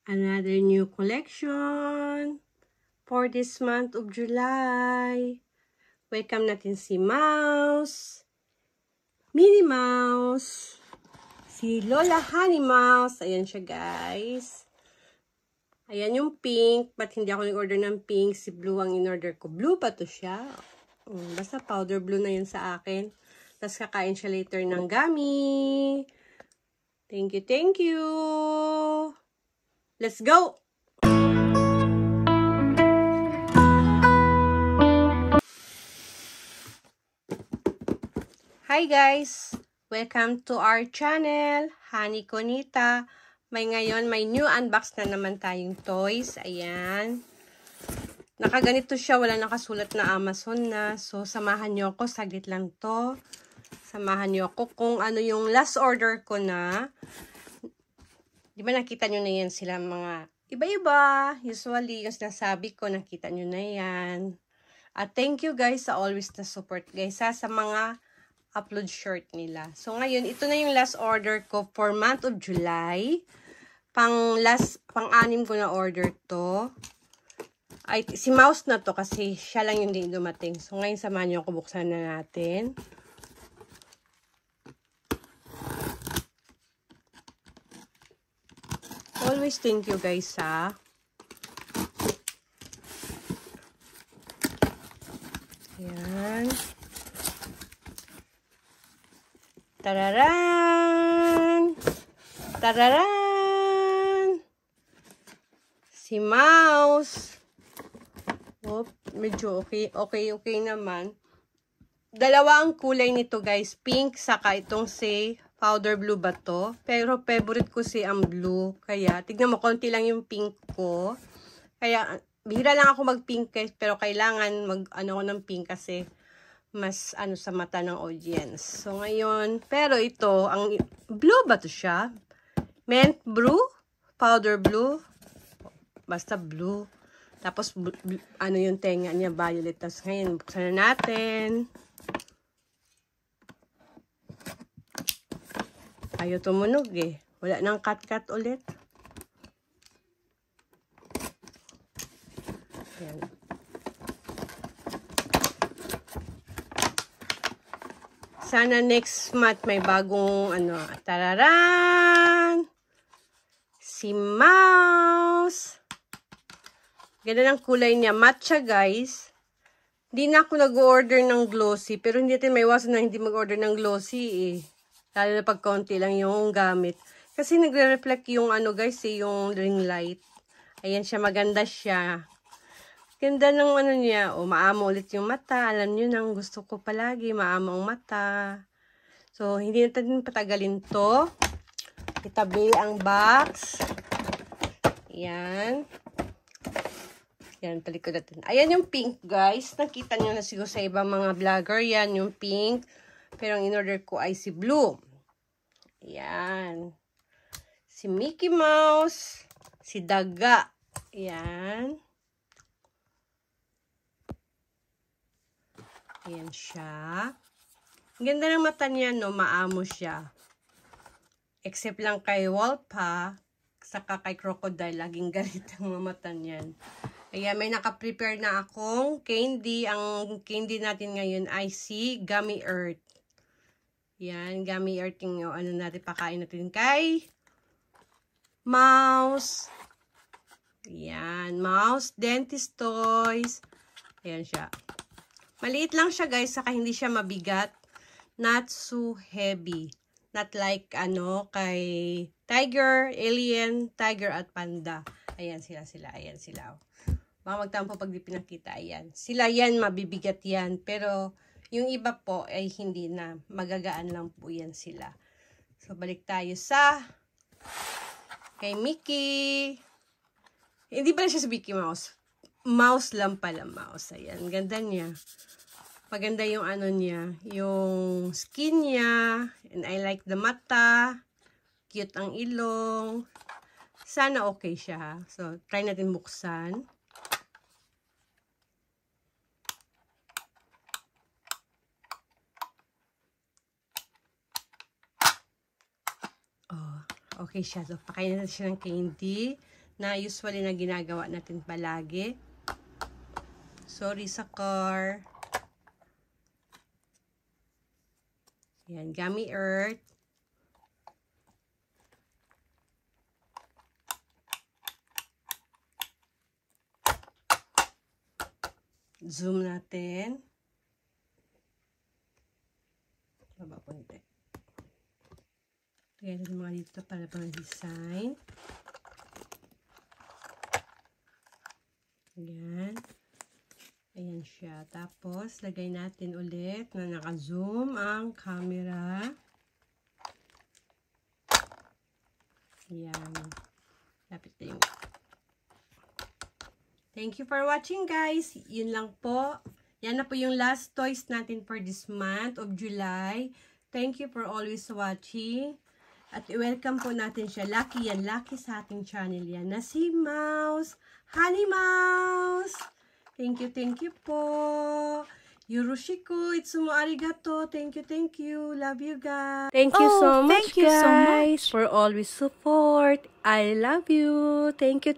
Another new collection for this month of July. Welcome natin si Mouse, Minnie Mouse, si Lola Honey Mouse. Ayan siya, guys. Ayan yung pink. Ba't hindi ako nag-order ng pink? Si blue ang in-order ko. Blue pa to siya. Basta powder blue na yun sa akin. Tapos kakain siya later ng gummy. Thank you, thank you. Let's go! Hi guys! Welcome to our channel, Honey Conita. May new unbox na naman tayong toys. Ayan. Nakaganito siya, wala nakasulat na Amazon na. So, samahan nyo ako, saglit lang to. Samahan nyo ako kung ano yung last order ko na. Di ba nakita nyo na yan sila mga iba-iba. Usually, yung sinasabi ko, nakita nyo na yan. At thank you guys sa always na support guys sa mga upload short nila. So ngayon, ito na yung last order ko for month of July. Pang-anim ko na order to. Ay, si Mouse na to kasi siya lang yung din dumating. So ngayon, samahan nyo ako, buksan na natin. Always thank you guys ha. Ayan. Tararan! Tararan! Si Mouse. Oh, medyo okay naman. Dalawa ang kulay nito guys. Pink saka itong si powder blue ba to? Pero favorite ko si ang blue. Kaya, tignan mo, konti lang yung pink ko. Kaya, bihira lang ako mag-pink guys. Pero kailangan mag-ano ko ng pink kasi mas ano sa mata ng audience. So, ngayon, pero ito, ang blue ba to siya? Mint blue? Powder blue? Basta blue. Tapos, ano yung tenga niya, violet. Tapos ngayon, buksan na natin. Ayaw tumunog eh. Wala nang cut-cut ulit. Ayan. Sana next month may bagong ano. Tararan! Si Mouse! Ganda ng kulay niya. Matcha guys. Hindi na ako nag-order ng glossy. Pero hindi natin may iwasan na hindi mag-order ng glossy eh. Lalo na pag konti lang yung gamit. Kasi nagre-reflect yung ano guys eh, yung ring light. Ayan siya, maganda siya. Ganda ng ano niya. O, maamo ulit yung mata. Alam nyo nang gusto ko palagi, maamo ang mata. So, hindi natin patagalin to. Itabi ang box. Ayan. Yan, talikod natin. Ayan yung pink, guys. Nakita nyo na siguro sa ibang mga vlogger. Yan yung pink. Pero ang in-order ko ay si blue. Ayan. Si Mickey Mouse. Si Daga. Ayan. Ayan siya. Ang ganda ng mata niya, no? Maamo siya. Except lang kay Walpa. Saka kay Crocodile. Laging galit ang mga mata niyan. Ayan, may naka-prepare na akong candy. Ang candy natin ngayon ay si Gummy Earth. Yan, Gummy Earth yung ano natin, pakain natin kay Mouse. Yan, Mouse Dentist Toys. Ayan siya. Maliit lang siya guys, saka hindi siya mabigat. Not so heavy. Not like ano, kay Tiger, Alien, Tiger at Panda. Ayan sila. Ayan sila. Baka magtampo pag di pinakita. Ayan. Sila yan, mabibigat yan. Pero, yung iba po ay hindi na. Magagaan lang po yan sila. So, balik tayo sa kay Mickey. Hindi pala siya sa Mickey Mouse. Mouse lang pala. Mouse. Ayan. Ganda niya. Maganda yung ano niya. Yung skin niya. And I like the mata. Cute ang ilong. Sana okay siya. So, try natin buksan. Okay siya. So, pakain natin siya ng candy. na usually na ginagawa natin palagi. Sorry sa car. Yan, Gummy Earth. Zoom natin. Baba po nito. Lagyan natin mga dito para pang design. Ayan. Ayan siya. Tapos, lagay natin ulit na naka-zoom ang camera. Ayan. Lapit na yung... Thank you for watching, guys. Yun lang po. Yan na po yung last toys natin for this month of July. Thank you for always watching. At welcome po natin siya. Lucky yan. Lucky sa ating channel yan. Na si Mouse. Honey Mouse. Thank you po. Yorushiko, itsumo arigato. Thank you. Love you guys. Thank you so much, guys, for always support. I love you. Thank you.